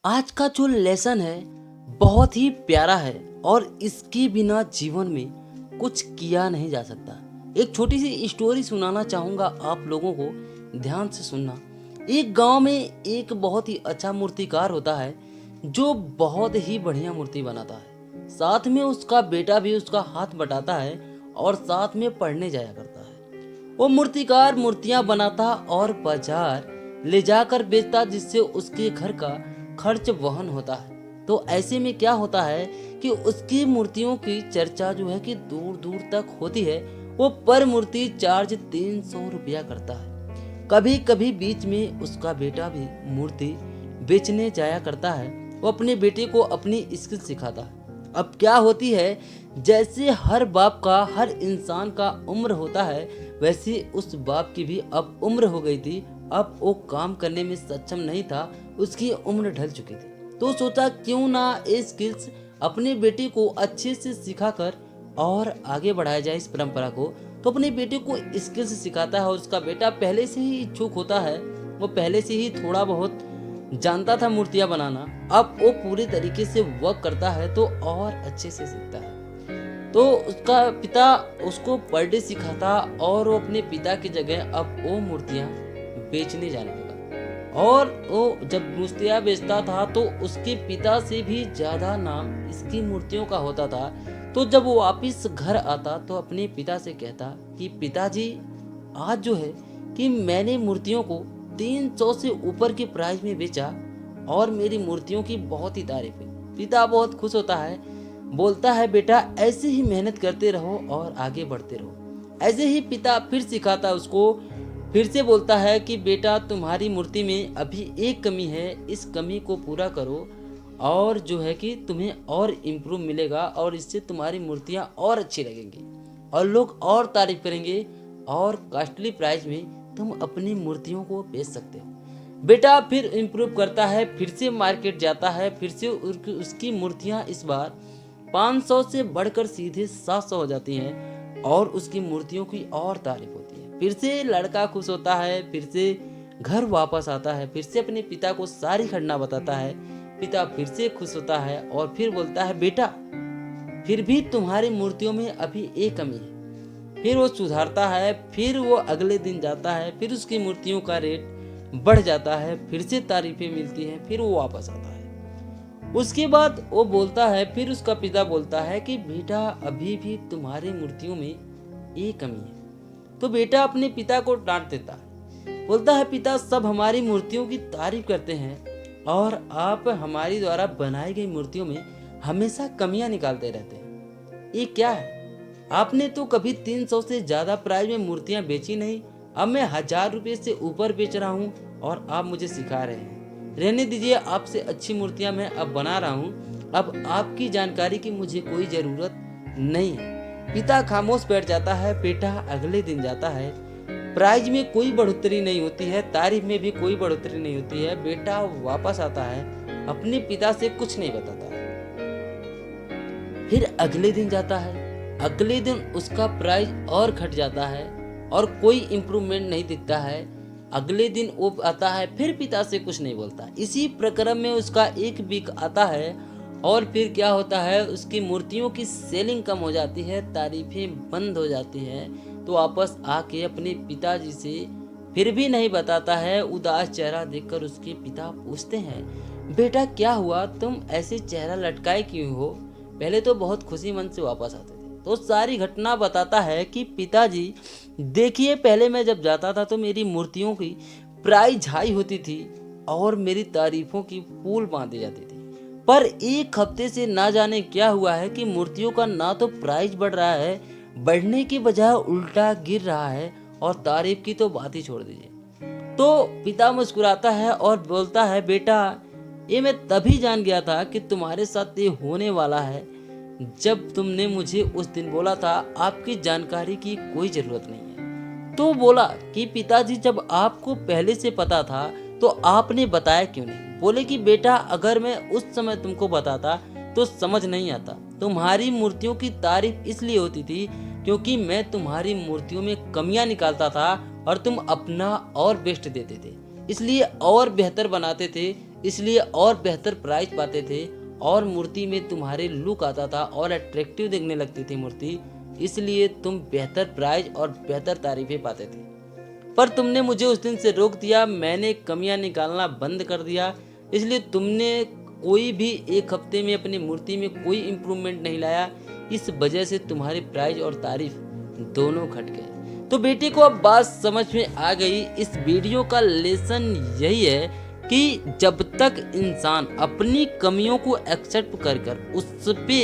आज का जो लेसन है बहुत ही प्यारा है और इसके बिना जीवन में कुछ किया नहीं जा सकता। एक छोटी सी स्टोरी सुनाना चाहूँगा आप लोगों को, ध्यान से सुनना। एक गांव में एक बहुत ही अच्छा मूर्तिकार होता है जो बहुत ही बढ़िया मूर्ति बनाता है। साथ में उसका बेटा भी उसका हाथ बटाता है और साथ में पढ़ने जाया करता है। वो मूर्तिकार मूर्तियां बनाता और बाजार ले जाकर बेचता, जिससे उसके घर का खर्च वहन होता है। तो ऐसे में क्या होता है कि उसकी मूर्तियों की चर्चा जो है कि दूर दूर तक होती है। वो पर मूर्ति चार्ज 300 रुपया करता है। कभी कभी बीच में उसका बेटा भी मूर्ति बेचने जाया करता है। वो अपने बेटे को अपनी स्किल सिखाता है। अब क्या होती है, जैसे हर बाप का हर इंसान का उम्र होता है, वैसे उस बाप की भी अब उम्र हो गई थी। अब वो काम करने में सक्षम नहीं था, उसकी उम्र ढल चुकी थी। तो सोचा क्यों ना ये स्किल्स अपने बेटे को अच्छे से सिखाकर और आगे बढ़ाया जाए इस परंपरा को। तो अपने बेटे को स्किल्स सिखाता है और उसका बेटा पहले से ही इच्छुक होता है। वो पहले से ही थोड़ा बहुत जानता था मूर्तियां बनाना। अब वो पूरे तरीके से वर्क करता है तो और अच्छे से सीखता है। तो उसका पिता उसको पर डे सिखाता और वो अपने पिता की जगह अब वो मूर्तियां बेचने जाने लगा। और वो जब मूर्तियां बेचता था तो उसके पिता से भी ज्यादा नाम इसकी मूर्तियों का होता था। तो जब वो वापिस घर आता तो अपने पिता से कहता कि पिताजी, आज जो है कि मैंने मूर्तियों को 300 से ऊपर के प्राइस में बेचा और मेरी मूर्तियों की बहुत ही तारीफ हुई। पिता बहुत खुश होता है, बोलता है बेटा ऐसे ही मेहनत करते रहो और आगे बढ़ते रहो। ऐसे ही पिता फिर सिखाता उसको, फिर से बोलता है कि बेटा तुम्हारी मूर्ति में अभी एक कमी है, इस कमी को पूरा करो और जो है कि तुम्हें और इम्प्रूव मिलेगा और इससे तुम्हारी मूर्तियाँ और अच्छी लगेंगी और लोग और तारीफ करेंगे और कॉस्टली प्राइस में तुम अपनी मूर्तियों को बेच सकते हो। बेटा फिर इम्प्रूव करता है, फिर से मार्केट जाता है, फिर से उसकी मूर्तियाँ इस बार 500 से बढ़कर सीधे 700 हो जाती हैं और उसकी मूर्तियों की और तारीफ होती है। फिर से लड़का खुश होता है, फिर से घर वापस आता है, फिर से अपने पिता को सारी घटना बताता है। पिता फिर से खुश होता है और फिर बोलता है बेटा फिर भी तुम्हारी मूर्तियों में अभी एक कमी है। फिर वो सुधारता है, फिर वो अगले दिन जाता है, फिर उसकी मूर्तियों का रेट बढ़ जाता है, फिर से तारीफें मिलती हैं, फिर वो वापस आता है। उसके बाद वो बोलता है, फिर उसका पिता बोलता है कि बेटा अभी भी तुम्हारी मूर्तियों में एक कमी है। तो बेटा अपने पिता को डांट देता है, बोलता है पिता सब हमारी मूर्तियों की तारीफ करते हैं और आप हमारी द्वारा बनाई गई मूर्तियों में हमेशा कमियां निकालते रहते हैं। ये क्या है? आपने तो कभी 300 से ज्यादा प्राइस में मूर्तियां बेची नहीं। अब मैं 1000 रुपए से ऊपर बेच रहा हूँ और आप मुझे सिखा रहे हैं। रहने दीजिए, आपसे अच्छी मूर्तियां मैं अब बना रहा हूँ। अब आपकी जानकारी की मुझे कोई जरूरत नहीं है। पिता खामोश बैठ जाता है। बेटा अगले दिन जाता है, प्राइज में कोई बढ़ोतरी नहीं होती है, तारीफ में भी कोई बढ़ोतरी नहीं होती है। बेटा वापस आता है, अपने पिता से कुछ नहीं बताता है। फिर अगले दिन जाता है, अगले दिन उसका प्राइस और घट जाता है और कोई इम्प्रूवमेंट नहीं दिखता है। अगले दिन वो आता है, फिर पिता से कुछ नहीं बोलता। इसी प्रक्रम में उसका एक वीक आता है और फिर क्या होता है, उसकी मूर्तियों की सेलिंग कम हो जाती है, तारीफें बंद हो जाती हैं। तो वापस आके अपने पिताजी से फिर भी नहीं बताता है। उदास चेहरा देखकर उसके पिता पूछते हैं बेटा क्या हुआ, तुम ऐसे चेहरा लटकाए क्यों हो? पहले तो बहुत खुशी मन से वापस आते थे। तो सारी घटना बताता है कि पिताजी देखिए, पहले मैं जब जाता था तो मेरी मूर्तियों की प्राइस हाई होती थी और मेरी तारीफों की पुल बांधी जाती थी। पर एक हफ्ते से ना जाने क्या हुआ है कि मूर्तियों का ना तो प्राइस बढ़ रहा है, बढ़ने की बजाय उल्टा गिर रहा है और तारीफ की तो बात ही छोड़ दीजिए। तो पिता मुस्कुराता है और बोलता है बेटा ये मैं तभी जान गया था कि तुम्हारे साथ ये होने वाला है जब तुमने मुझे उस दिन बोला था आपकी जानकारी की कोई जरूरत नहीं है। तो बोला कि पिताजी जब आपको पहले से पता था तो आपने बताया क्यों नहीं? बोले कि बेटा अगर मैं उस समय तुमको बताता तो समझ नहीं आता। तुम्हारी मूर्तियों की तारीफ इसलिए होती थी क्योंकि मैं तुम्हारी मूर्तियों में कमियां निकालता था और तुम अपना और बेस्ट देते थे, इसलिए और बेहतर बनाते थे। इसलिए और बेहतर प्राइस पाते थे और मूर्ति में तुम्हारे लुक आता था और अट्रैक्टिव दिखने लगती थी मूर्ति, इसलिए तुम बेहतर प्राइस और बेहतर तारीफें पाते थे। पर तुमने मुझे उस दिन से रोक दिया, मैंने कमियां निकालना बंद कर दिया, इसलिए तुमने कोई भी एक हफ्ते में अपनी मूर्ति में कोई इम्प्रूवमेंट नहीं लाया। इस वजह से तुम्हारी प्राइस और तारीफ दोनों घट गए। तो बेटे को अब बात समझ में आ गई। इस वीडियो का लेसन यही है कि जब तक इंसान अपनी कमियों को एक्सेप्ट कर उस पे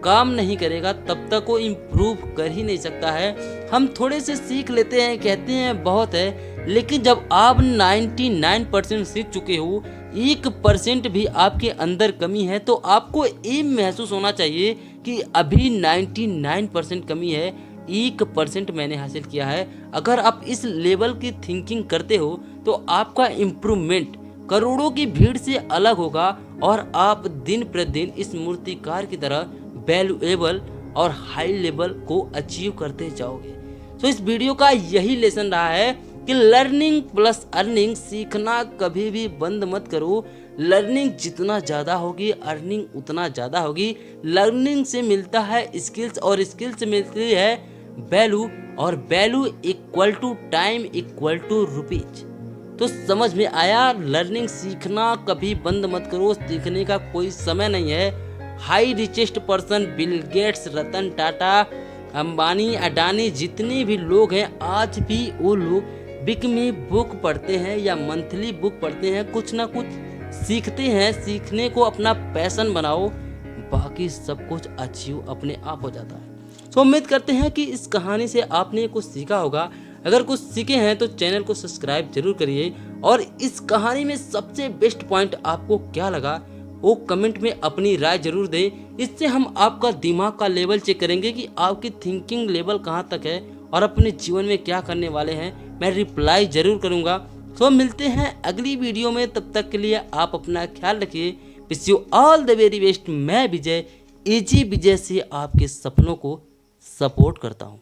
काम नहीं करेगा तब तक वो इम्प्रूव कर ही नहीं सकता है। हम थोड़े से सीख लेते हैं, कहते हैं बहुत है, लेकिन जब आप 99% सीख चुके हो, 1% भी आपके अंदर कमी है, तो आपको ये महसूस होना चाहिए कि अभी 99% कमी है, 1% मैंने हासिल किया है। अगर आप इस लेवल की थिंकिंग करते हो तो आपका इम्प्रूवमेंट करोड़ों की भीड़ से अलग होगा और आप दिन प्रतिदिन इस मूर्तिकार की तरह वैल्यूएबल और हाई लेवल को अचीव करते जाओगे। तो इस वीडियो का यही लेसन रहा है कि लर्निंग प्लस अर्निंग, सीखना कभी भी बंद मत करो। लर्निंग जितना ज़्यादा होगी अर्निंग उतना ज़्यादा होगी। लर्निंग से मिलता है स्किल्स और स्किल से मिलती है वैल्यू और value equal to time equal to rupees. तो समझ में आया, लर्निंग सीखना कभी बंद मत करो, सीखने का कोई समय नहीं है। High richest person Bill Gates, Ratan Tata, Ambani, Adani, जितने भी लोग हैं आज भी वो लोग बिक में बुक पढ़ते हैं या मंथली बुक पढ़ते हैं, कुछ ना कुछ सीखते हैं। सीखने को अपना पैशन बनाओ, बाकी सब कुछ अचीव अपने आप हो जाता है। तो उम्मीद करते हैं कि इस कहानी से आपने कुछ सीखा होगा। अगर कुछ सीखे हैं तो चैनल को सब्सक्राइब जरूर करिए और इस कहानी में सबसे बेस्ट पॉइंट आपको क्या लगा वो कमेंट में अपनी राय जरूर दें। इससे हम आपका दिमाग का लेवल चेक करेंगे कि आपकी थिंकिंग लेवल कहाँ तक है और अपने जीवन में क्या करने वाले हैं। मैं रिप्लाई जरूर करूँगा। तो मिलते हैं अगली वीडियो में, तब तक के लिए आप अपना ख्याल रखिए। Wish you all the very best. मैं विजय, इजी विजय से आपके सपनों को सपोर्ट करता हूँ।